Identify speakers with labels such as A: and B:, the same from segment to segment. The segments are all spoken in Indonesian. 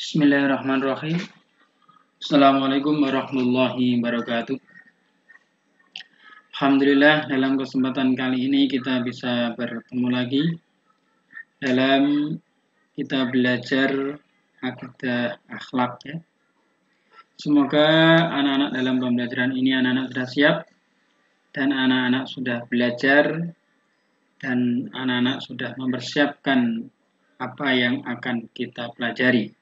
A: Bismillahirrahmanirrahim. Assalamualaikum warahmatullahi wabarakatuh. Alhamdulillah, dalam kesempatan kali ini kita bisa bertemu lagi dalam kita belajar akidah akhlak ya. Semoga anak-anak dalam pembelajaran ini anak-anak sudah siap dan anak-anak sudah belajar dan anak-anak sudah mempersiapkan apa yang akan kita pelajari.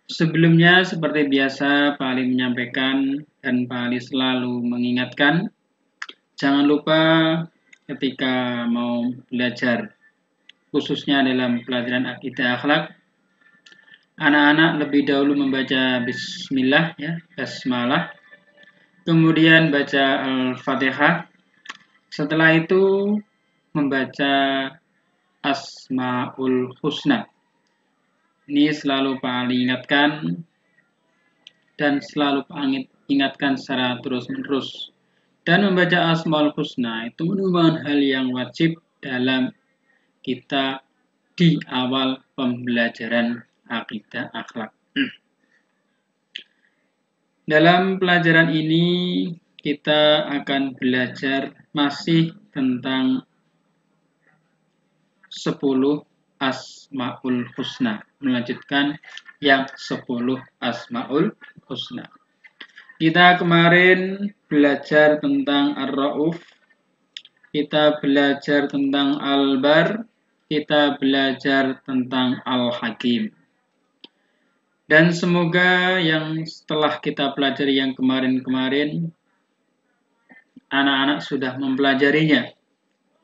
A: Sebelumnya, seperti biasa, Pak Ali menyampaikan dan Pak Ali selalu mengingatkan, jangan lupa ketika mau belajar, khususnya dalam pelajaran akidah akhlak, anak-anak lebih dahulu membaca Bismillah, ya, basmalah, kemudian baca Al-Fatihah, setelah itu membaca Asmaul Husna. Ini selalu Pak Ali ingatkan dan selalu Pak Ali ingatkan secara terus-menerus. Dan membaca Asmaul Husna itu merupakan hal yang wajib dalam kita di awal pembelajaran akidah akhlak. Dalam pelajaran ini kita akan belajar masih tentang 10 Asmaul Husna. Melanjutkan yang 10 Asmaul Husna. Kita kemarin belajar tentang Ar-Rauf, kita belajar tentang Al-Bar, kita belajar tentang Al-Hakim. Dan semoga yang setelah kita pelajari yang kemarin-kemarin, anak-anak sudah mempelajarinya,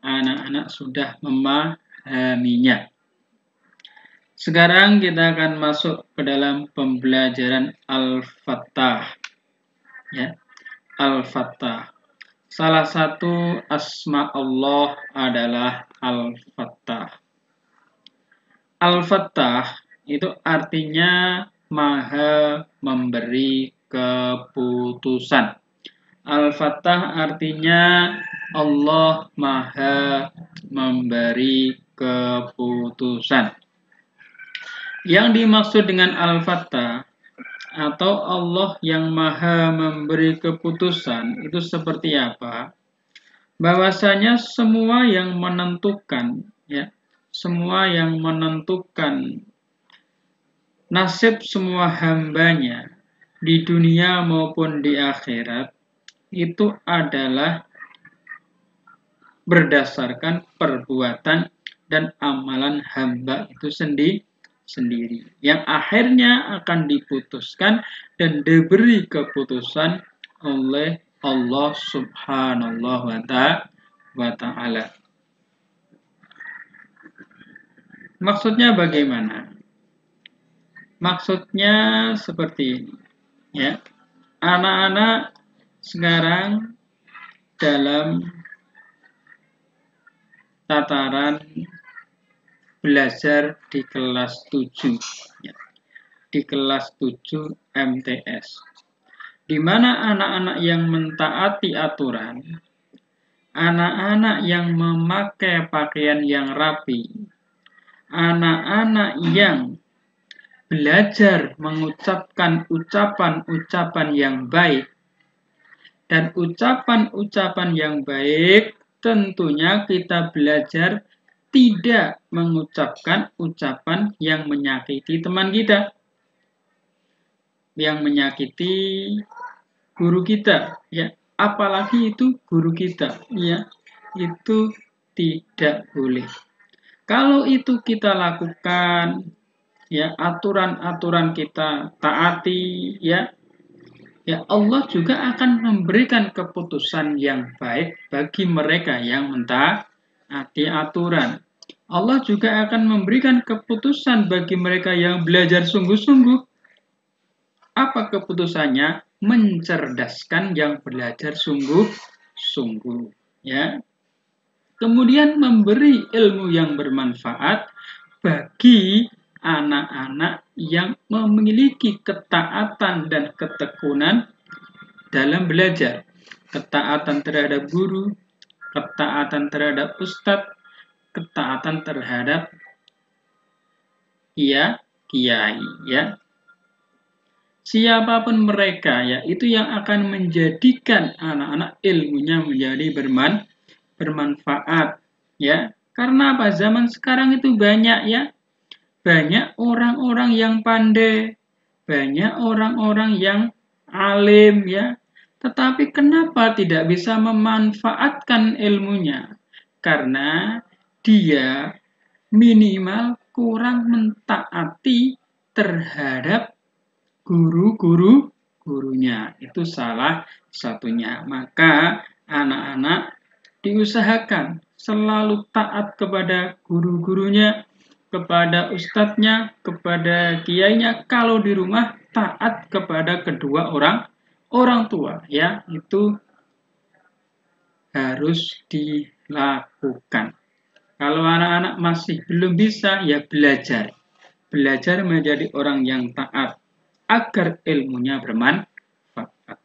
A: anak-anak sudah memahaminya. Sekarang kita akan masuk ke dalam pembelajaran Al-Fattah. Ya, Al-Fattah. Salah satu asma Allah adalah Al-Fattah. Al-Fattah itu artinya Maha memberi keputusan. Al-Fattah artinya Allah Maha memberi keputusan. Yang dimaksud dengan Al-Fattah atau Allah yang Maha memberi keputusan itu seperti apa? Bahwasanya semua yang menentukan ya, semua yang menentukan nasib semua hambanya di dunia maupun di akhirat itu adalah berdasarkan perbuatan dan amalan hamba itu sendiri yang akhirnya akan diputuskan dan diberi keputusan oleh Allah Subhanahu wa ta'ala. Maksudnya bagaimana? Maksudnya seperti ini ya. Anak-anak sekarang dalam tataran belajar di kelas 7 ya, di kelas 7 MTS, di mana anak-anak yang mentaati aturan, anak-anak yang memakai pakaian yang rapi, anak-anak yang belajar mengucapkan ucapan-ucapan yang baik, dan ucapan-ucapan yang baik tentunya kita belajar tidak mengucapkan ucapan yang menyakiti teman kita, yang menyakiti guru kita, ya, apalagi itu guru kita, ya, itu tidak boleh. Kalau itu kita lakukan, ya, aturan-aturan kita taati, ya, Allah juga akan memberikan keputusan yang baik bagi mereka yang mentaati aturan. Allah juga akan memberikan keputusan bagi mereka yang belajar sungguh-sungguh. Apa keputusannya? Mencerdaskan yang belajar sungguh-sungguh. Ya. Kemudian memberi ilmu yang bermanfaat bagi anak-anak yang memiliki ketaatan dan ketekunan dalam belajar. Ketaatan terhadap guru, ketaatan terhadap ustadz, ketaatan terhadap kiai, ya. Siapapun mereka, ya, itu yang akan menjadikan anak-anak ilmunya menjadi bermanfaat, ya. Karena apa? Zaman sekarang itu banyak, ya, banyak orang-orang yang pandai, banyak orang-orang yang alim, ya. Tetapi kenapa tidak bisa memanfaatkan ilmunya? Karena dia minimal kurang mentaati terhadap gurunya. Itu salah satunya. Maka anak-anak diusahakan selalu taat kepada guru-gurunya, kepada ustadznya, kepada kiainya. Kalau di rumah taat kepada kedua orang tua, ya, itu harus dilakukan. Kalau anak-anak masih belum bisa, ya belajar. Belajar menjadi orang yang taat agar ilmunya bermanfaat.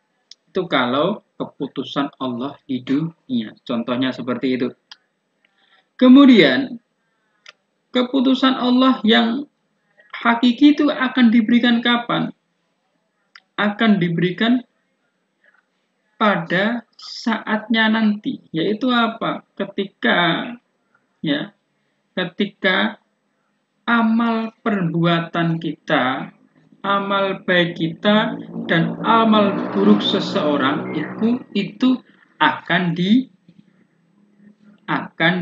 A: Itu kalau keputusan Allah di dunia. Contohnya seperti itu. Kemudian, keputusan Allah yang hakiki itu akan diberikan kapan? Akan diberikan pada saatnya nanti. Yaitu apa? Ketika amal perbuatan kita, amal baik kita, dan amal buruk seseorang itu akan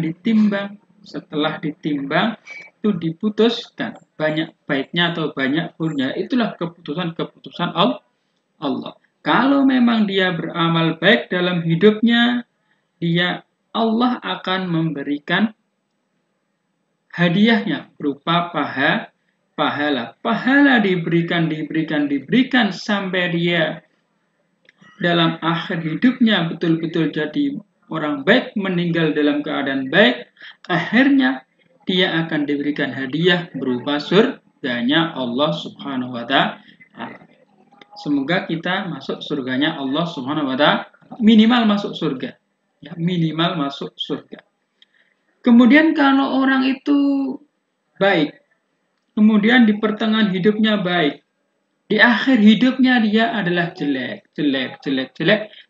A: ditimbang. Setelah ditimbang, itu diputuskan banyak baiknya atau banyak buruknya. Itulah keputusan Allah. Kalau memang dia beramal baik dalam hidupnya, Allah akan memberikan hadiahnya berupa pahala. Pahala diberikan sampai dia dalam akhir hidupnya betul-betul jadi orang baik, meninggal dalam keadaan baik. Akhirnya dia akan diberikan hadiah berupa surganya Allah Subhanahu wa Ta'ala. Semoga kita masuk surganya Allah Subhanahu wa Ta'ala, minimal masuk surga. Ya, minimal masuk surga. Kemudian kalau orang itu baik, kemudian di pertengahan hidupnya baik, di akhir hidupnya dia adalah jelek,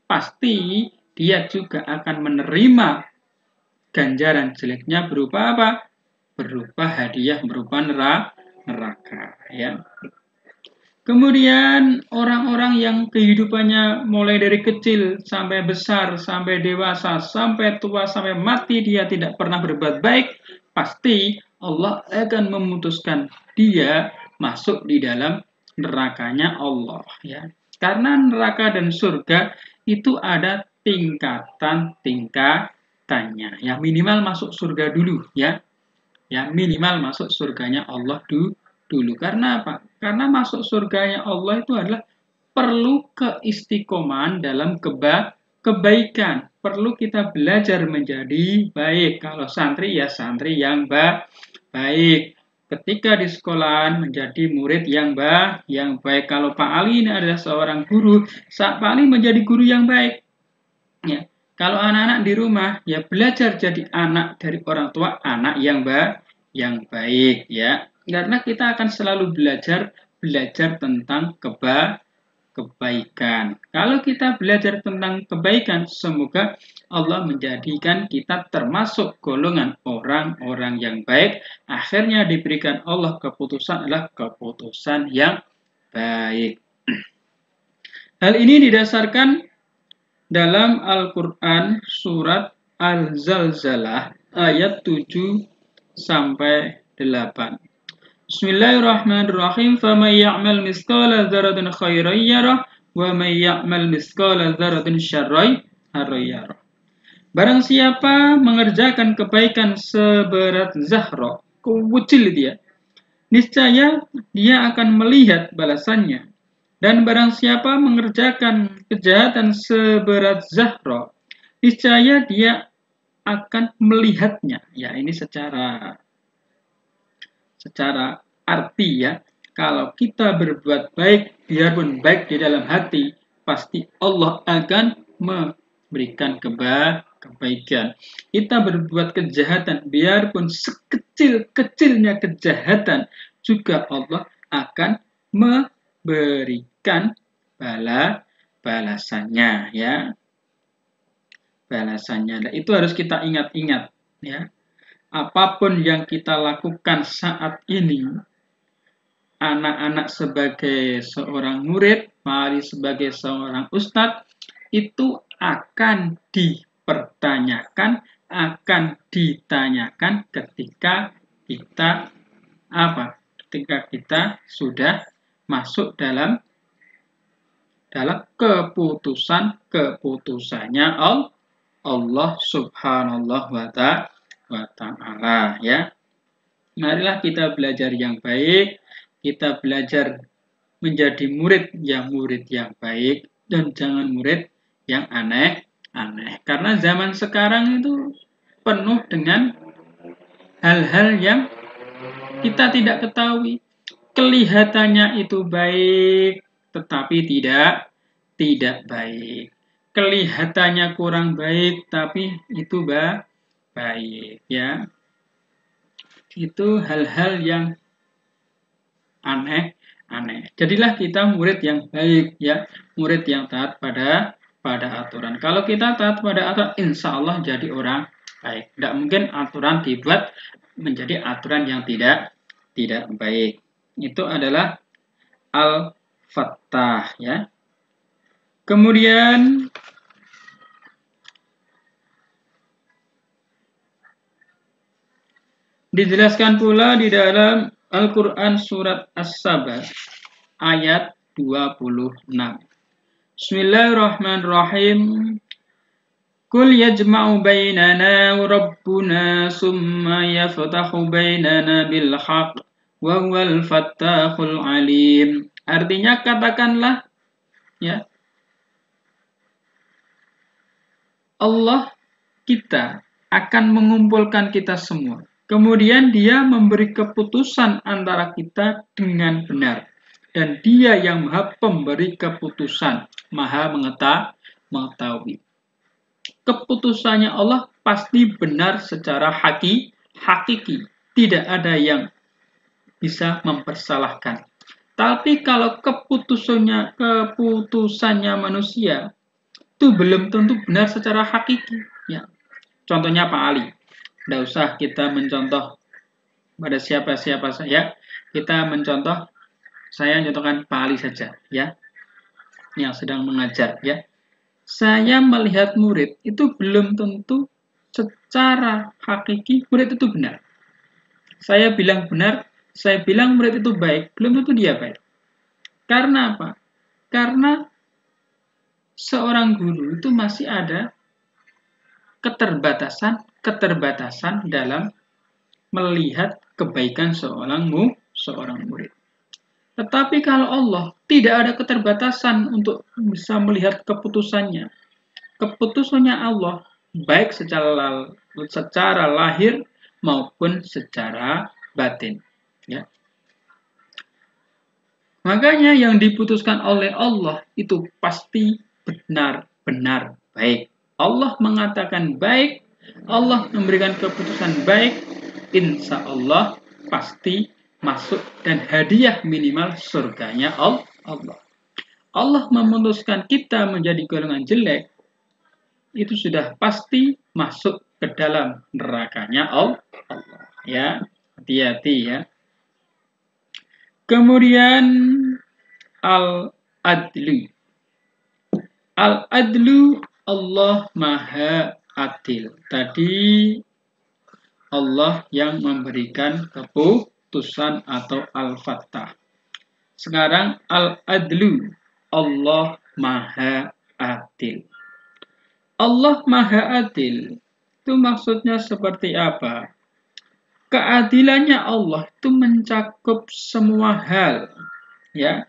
A: pasti dia juga akan menerima ganjaran jeleknya berupa apa? Berupa hadiah, berupa neraka, ya. Kemudian orang-orang yang kehidupannya mulai dari kecil sampai besar, sampai dewasa, sampai tua, sampai mati dia tidak pernah berbuat baik, pasti Allah akan memutuskan dia masuk di dalam nerakanya Allah, ya. Karena neraka dan surga itu ada tingkatannya. Ya, minimal masuk surga dulu, ya. Ya, minimal masuk surganya Allah dulu. Karena apa? Karena masuk surganya Allah itu adalah perlu keistiqomahan dalam kebaikan. Perlu kita belajar menjadi baik. Kalau santri, ya santri yang baik. Ketika di sekolahan menjadi murid yang baik. Kalau Pak Ali ini adalah seorang guru, Pak Ali menjadi guru yang baik. Ya. Kalau anak-anak di rumah, ya belajar jadi anak dari orang tua, anak yang baik, ya. Karena kita akan selalu belajar tentang kebaikan. Kalau kita belajar tentang kebaikan, semoga Allah menjadikan kita termasuk golongan orang-orang yang baik. Akhirnya diberikan Allah keputusan adalah keputusan yang baik. Hal ini didasarkan dalam Al-Quran surat Al-Zalzalah ayat 7 sampai 8. Bismillahirrahmanirrahim. فَمَنْ يَعْمَلْ مِثْقَالَ ذَرَّةٍ خَيْرًا يَرَهُ وَمَنْ يَعْمَلْ مِثْقَالَ ذَرَّةٍ شَرًّا يَرَهُ. Barang siapa mengerjakan kebaikan seberat Zahra, kecil dia, niscaya dia akan melihat balasannya. Dan barang siapa mengerjakan kejahatan seberat Zahra, niscaya dia akan melihatnya. Ya, ini secara arti, ya. Kalau kita berbuat baik, biarpun baik di dalam hati, pasti Allah akan memberikan kebaikan. Kita berbuat kejahatan, biarpun sekecil-kecilnya kejahatan, juga Allah akan memberikan balasannya, ya. Balasannya. Nah, itu harus kita ingat-ingat, ya. Apapun yang kita lakukan saat ini, anak-anak sebagai seorang murid, mari sebagai seorang ustadz, itu akan dipertanyakan, akan ditanyakan ketika kita ketika kita sudah masuk dalam keputusannya Allah Subhanahu wa ta'ala, ya. Marilah kita belajar yang baik, kita belajar menjadi murid yang baik, dan jangan murid yang aneh-aneh. Karena zaman sekarang itu penuh dengan hal-hal yang kita tidak ketahui. Kelihatannya itu baik, tetapi tidak baik. Kelihatannya kurang baik, tapi itu baik, ya. Itu hal-hal yang aneh. Jadilah kita murid yang baik, ya, murid yang taat pada aturan. Kalau kita taat pada aturan, insya Allah jadi orang baik. Tidak mungkin aturan dibuat menjadi aturan yang tidak baik. Itu adalah Al-Fattah, ya. Kemudian dijelaskan pula di dalam Al-Quran surat As-Saba ayat 26. Bismillahirrahmanirrahim. Qul yajma'u bainana rabbuna summa yaftahu bainana bil haqq wa huwal fattahul alim. Artinya katakanlah, ya, Allah kita akan mengumpulkan kita semua. Kemudian dia memberi keputusan antara kita dengan benar. Dan dia yang maha pemberi keputusan, maha mengetahui. Keputusannya Allah pasti benar secara hakiki. Tidak ada yang bisa mempersalahkan. Tapi kalau keputusannya manusia, itu belum tentu benar secara hakiki, ya. Contohnya Pak Ali. Tidak usah kita mencontoh pada siapa-siapa saja. Kita mencontoh, saya contohkan Pak Ali saja, ya, yang sedang mengajar, ya. Saya melihat murid itu belum tentu secara hakiki murid itu benar. Saya bilang benar, saya bilang murid itu baik, belum tentu dia baik. Karena apa? Karena seorang guru itu masih ada keterbatasan dalam melihat kebaikan seorang murid. Tetapi kalau Allah tidak ada keterbatasan untuk bisa melihat keputusannya. Keputusannya Allah baik secara lahir maupun secara batin, ya. Makanya yang diputuskan oleh Allah itu pasti benar-benar baik. Allah mengatakan baik, Allah memberikan keputusan baik, insya Allah pasti masuk dan hadiah minimal surganya Allah. Allah memutuskan kita menjadi golongan jelek, itu sudah pasti masuk ke dalam nerakanya Allah, ya. Hati-hati, ya. Kemudian Al-Adlu. Al-Adlu, Allah Maha Adil. Tadi Allah yang memberikan keputusan atau Al-Fattah. Sekarang Al-Adlu, Allah Maha Adil. Allah Maha Adil itu maksudnya seperti apa? Keadilannya Allah itu mencakup semua hal, ya,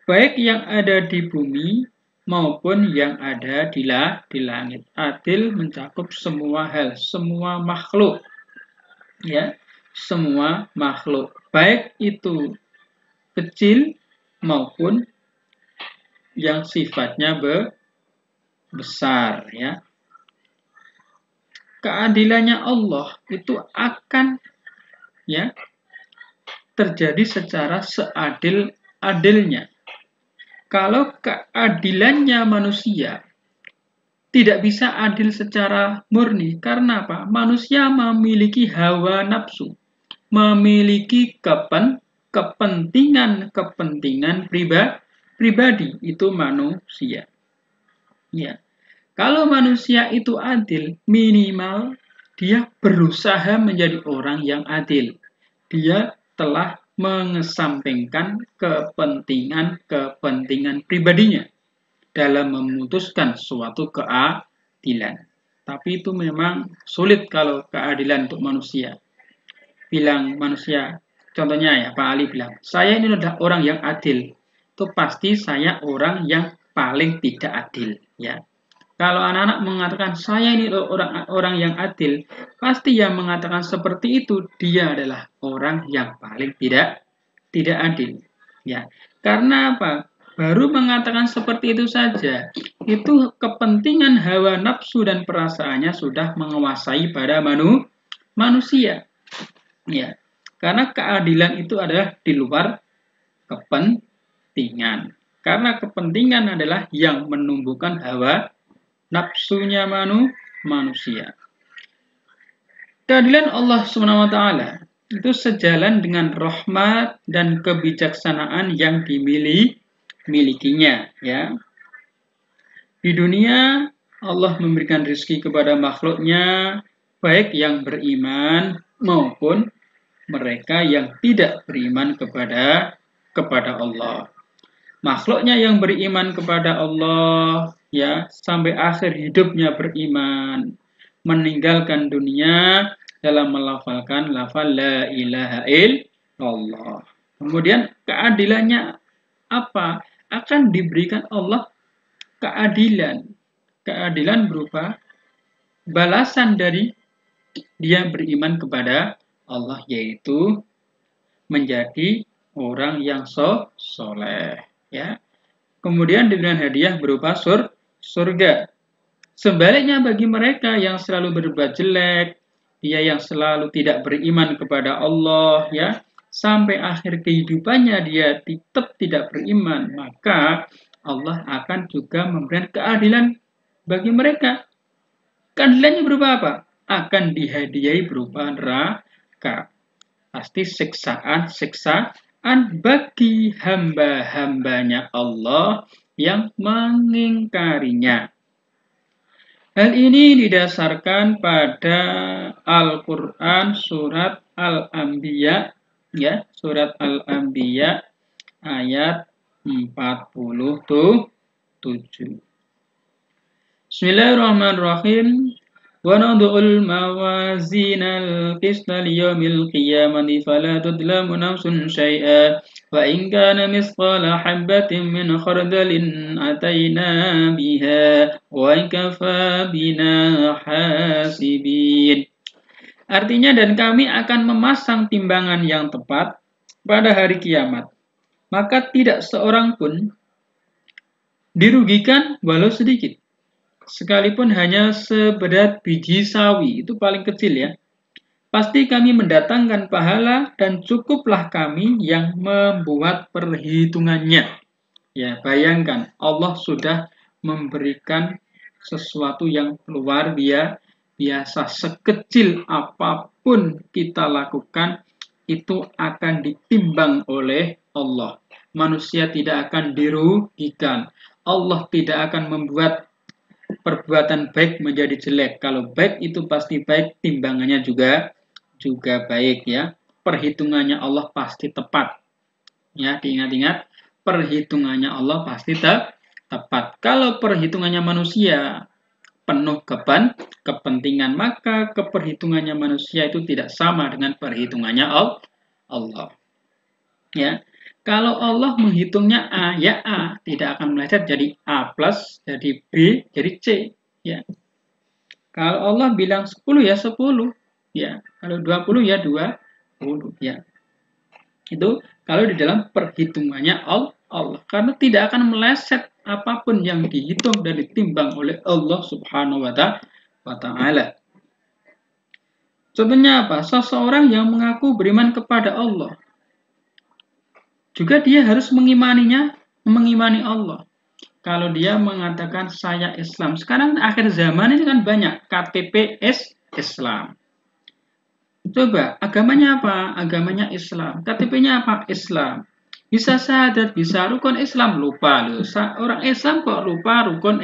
A: baik yang ada di bumi maupun yang ada di langit. Adil mencakup semua hal, semua makhluk, ya, semua makhluk, baik itu kecil maupun yang sifatnya besar, ya. Keadilannya Allah itu akan, ya, terjadi secara seadil-adilnya. Kalau keadilannya manusia tidak bisa adil secara murni, karena apa? Manusia memiliki hawa nafsu, memiliki kepentingan pribadi, itu manusia. Ya. Kalau manusia itu adil, minimal dia berusaha menjadi orang yang adil. Dia telah mengesampingkan kepentingan pribadinya dalam memutuskan suatu keadilan. Tapi itu memang sulit kalau keadilan untuk manusia. Bilang manusia, contohnya ya Pak Ali bilang, saya ini adalah orang yang adil. Itu pasti saya orang yang paling tidak adil. Ya. Kalau anak-anak mengatakan saya ini orang yang adil, pasti yang mengatakan seperti itu dia adalah orang yang paling tidak adil. Ya, karena apa? Baru mengatakan seperti itu saja, itu kepentingan hawa nafsu dan perasaannya sudah menguasai pada manusia. Ya, karena keadilan itu adalah di luar kepentingan. Karena kepentingan adalah yang menumbuhkan hawa nafsunya manusia. Keadilan Allah SWT itu sejalan dengan rahmat dan kebijaksanaan yang dimilikinya. Ya. Di dunia Allah memberikan rezeki kepada makhluknya, baik yang beriman maupun mereka yang tidak beriman kepada Allah. Makhluknya yang beriman kepada Allah, ya, sampai akhir hidupnya beriman, meninggalkan dunia dalam melafalkan lafal la ilaha illallah. Kemudian keadilannya apa? Akan diberikan Allah keadilan. Keadilan berupa balasan dari dia beriman kepada Allah, yaitu menjadi orang yang soleh. Ya. Kemudian diberikan hadiah berupa surga. Sebaliknya bagi mereka yang selalu berbuat jelek, dia yang selalu tidak beriman kepada Allah, ya, sampai akhir kehidupannya dia tetap tidak beriman, maka Allah akan juga memberikan keadilan bagi mereka. Keadilannya berupa apa? Akan dihadiahi berupa neraka. Pasti siksaan bagi hamba-hambanya Allah yang mengingkarinya. Hal ini didasarkan pada Al-Quran surat Al-Anbiya, ya, surat Al-Anbiya ayat 47. Bismillahirrahmanirrahim. وَنَضَعُ الْمَوَازِينَ الْقِسْطَ لِيَوْمِ الْقِيَامَةِ فَلَا تُظْلَمُ نَفْسٌ شَيْئًا وَإِنْ كَانَ مِثْقَالَ حَبَّةٍ مِنْ خَرْدَلٍ أَتَيْنَا بِهَا وَكَفَى بِنَا حَاسِبِينَ. Artinya, dan kami akan memasang timbangan yang tepat pada hari kiamat, maka tidak seorang pun dirugikan walau sedikit. Sekalipun hanya seberat biji sawi, itu paling kecil ya. Pasti kami mendatangkan pahala dan cukuplah kami yang membuat perhitungannya. Ya, bayangkan Allah sudah memberikan sesuatu yang luar biasa. Sekecil apapun kita lakukan, itu akan ditimbang oleh Allah. Manusia tidak akan dirugikan. Allah tidak akan membuat perbuatan baik menjadi jelek. Kalau baik itu pasti baik, timbangannya juga baik ya. Perhitungannya Allah pasti tepat. Ya, diingat-ingat, perhitungannya Allah pasti tepat. Kalau perhitungannya manusia penuh kepentingan, maka keperhitungannya manusia itu tidak sama dengan perhitungannya Allah. Ya. Kalau Allah menghitungnya A, ya A, tidak akan meleset jadi A plus, jadi B, jadi C. Ya. Kalau Allah bilang 10 ya 10, ya. Kalau 20 ya 20, ya. Itu kalau di dalam perhitungannya Allah. Karena tidak akan meleset apapun yang dihitung dan ditimbang oleh Allah Subhanahu wa Ta'ala. Contohnya apa? Seseorang yang mengaku beriman kepada Allah, Juga dia harus mengimani Allah. Kalau dia mengatakan saya Islam, sekarang akhir zaman ini kan banyak KTP Islam. Coba, agamanya apa? Agamanya Islam. KTP-nya apa? Islam. Bisa syahadat, bisa rukun Islam, lupa loh. Orang Islam kok lupa rukun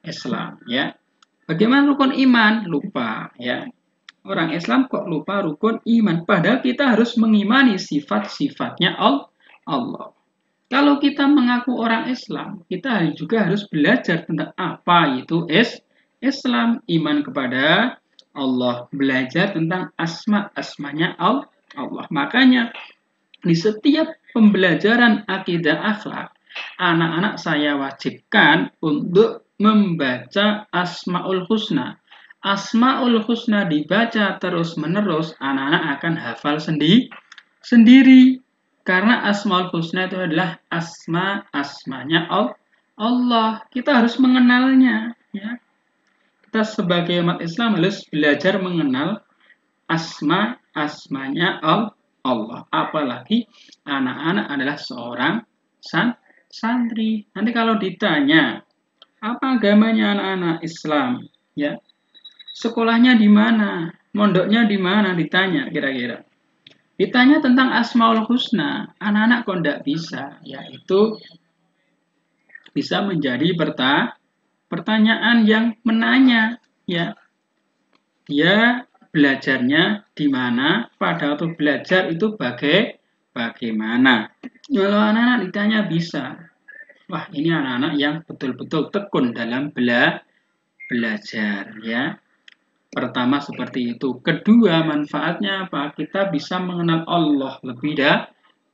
A: Islam, ya. Bagaimana rukun iman? Lupa, ya. Orang Islam kok lupa rukun iman. Padahal kita harus mengimani sifat-sifatnya Allah. Kalau kita mengaku orang Islam, kita juga harus belajar tentang apa itu Islam, iman kepada Allah, belajar tentang asma-asmanya Allah. Makanya di setiap pembelajaran akidah akhlak, anak-anak saya wajibkan untuk membaca Asmaul Husna. Asmaul Husna dibaca terus-menerus, anak-anak akan hafal sendiri. Karena Asmaul Husna itu adalah asmanya Allah. Kita harus mengenalnya, ya. Kita sebagai umat Islam harus belajar mengenal asmanya Allah. Apalagi anak-anak adalah seorang santri. Nanti kalau ditanya, apa agamanya anak-anak Islam? Ya, sekolahnya di mana? Mondoknya di mana? Ditanya kira-kira. Ditanya tentang Asmaul Husna, anak-anak kok tidak bisa, yaitu bisa menjadi pertanyaan yang menanya, ya. Dia belajarnya di mana, pada waktu belajar itu bagaimana. Kalau anak-anak ditanya bisa, wah ini anak-anak yang betul-betul tekun dalam belajar, ya. Pertama seperti itu. Kedua, manfaatnya apa? Kita bisa mengenal Allah lebih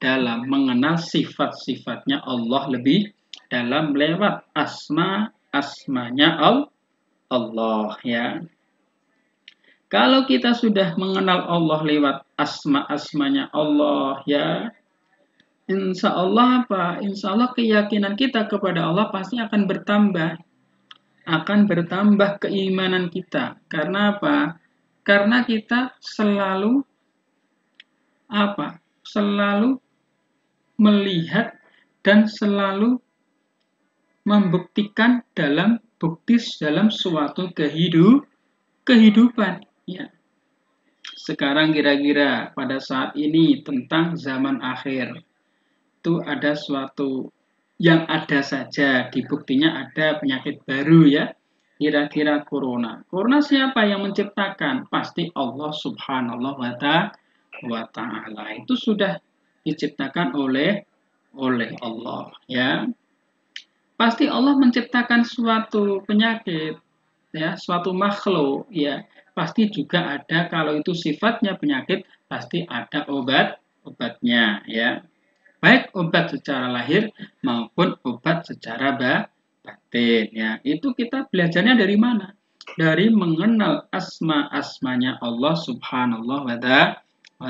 A: dalam, mengenal sifat-sifatnya Allah lebih dalam lewat asmanya Allah, ya. Kalau kita sudah mengenal Allah lewat asmanya Allah, ya, insya Allah apa? Insya Allah keyakinan kita kepada Allah pasti akan bertambah. Akan bertambah keimanan kita. Karena apa? Karena kita selalu selalu melihat dan selalu membuktikan dalam suatu kehidupan, ya. Sekarang kira-kira pada saat ini tentang zaman akhir itu ada suatu yang ada saja, di buktinya ada penyakit baru, ya. Kira-kira corona. Corona siapa yang menciptakan? Pasti Allah Subhanahu wa ta'ala. Itu sudah diciptakan oleh Allah, ya. Pasti Allah menciptakan suatu penyakit, ya, suatu makhluk, ya. Pasti juga ada, kalau itu sifatnya penyakit, pasti ada obatnya, ya. Baik obat secara lahir maupun obat secara batin, ya. Itu kita belajarnya dari mana? Dari mengenal asmanya Allah Subhanahu wa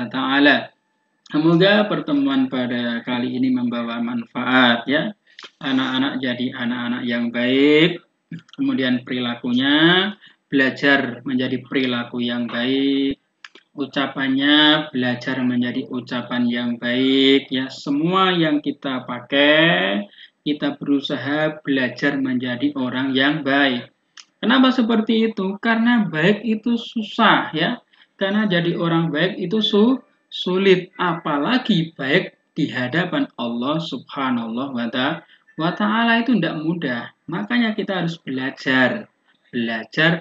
A: ta'ala. Semoga pertemuan pada kali ini membawa manfaat, ya. Anak-anak jadi anak-anak yang baik, kemudian perilakunya belajar menjadi perilaku yang baik, ucapannya belajar menjadi ucapan yang baik, ya. Semua yang kita pakai, kita berusaha belajar menjadi orang yang baik. Kenapa seperti itu? Karena baik itu susah, ya. Karena jadi orang baik itu sulit, apalagi baik di hadapan Allah Subhanahu wa ta'ala itu tidak mudah. Makanya kita harus belajar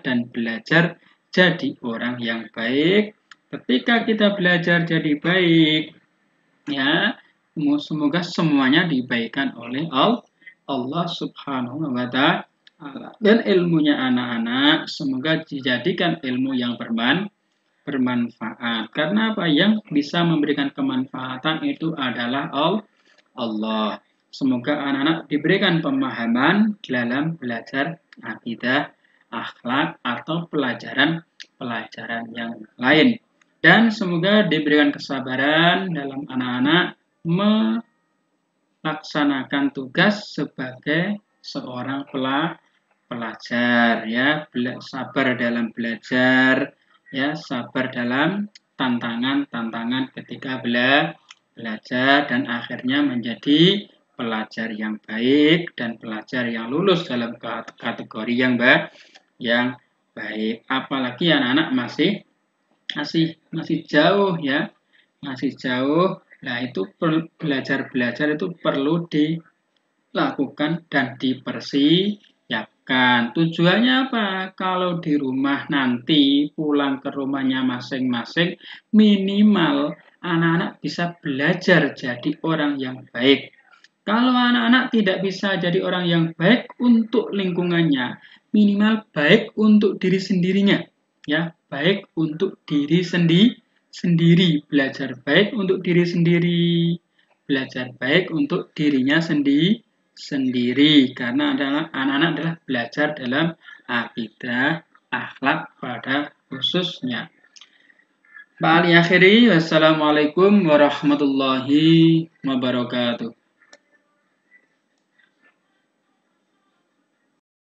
A: dan belajar jadi orang yang baik. Ketika kita belajar jadi baik, ya, semoga semuanya dibaikan oleh Allah Subhanahu wa ta'ala. Dan ilmunya anak-anak semoga dijadikan ilmu yang bermanfaat. Karena apa? Yang bisa memberikan kemanfaatan itu adalah Allah. Semoga anak-anak diberikan pemahaman dalam belajar akidah, akhlak, atau pelajaran yang lain. Dan semoga diberikan kesabaran dalam anak-anak melaksanakan tugas sebagai seorang pelajar, ya. Sabar dalam belajar, ya, sabar dalam tantangan ketika belajar dan akhirnya menjadi pelajar yang baik dan pelajar yang lulus dalam kategori yang baik. Apalagi anak-anak masih jauh ya, masih jauh. Nah, itu belajar itu perlu dilakukan dan dipersiapkan. Tujuannya apa? Kalau di rumah nanti pulang ke rumahnya masing-masing, minimal anak-anak bisa belajar jadi orang yang baik. Kalau anak-anak tidak bisa jadi orang yang baik untuk lingkungannya, minimal baik untuk diri sendirinya. Ya, baik untuk diri sendiri, belajar baik untuk diri sendiri, belajar baik untuk dirinya sendiri karena anak-anak adalah belajar dalam akidah, akhlak pada khususnya. Ba'ali akhiri, wassalamualaikum warahmatullahi wabarakatuh.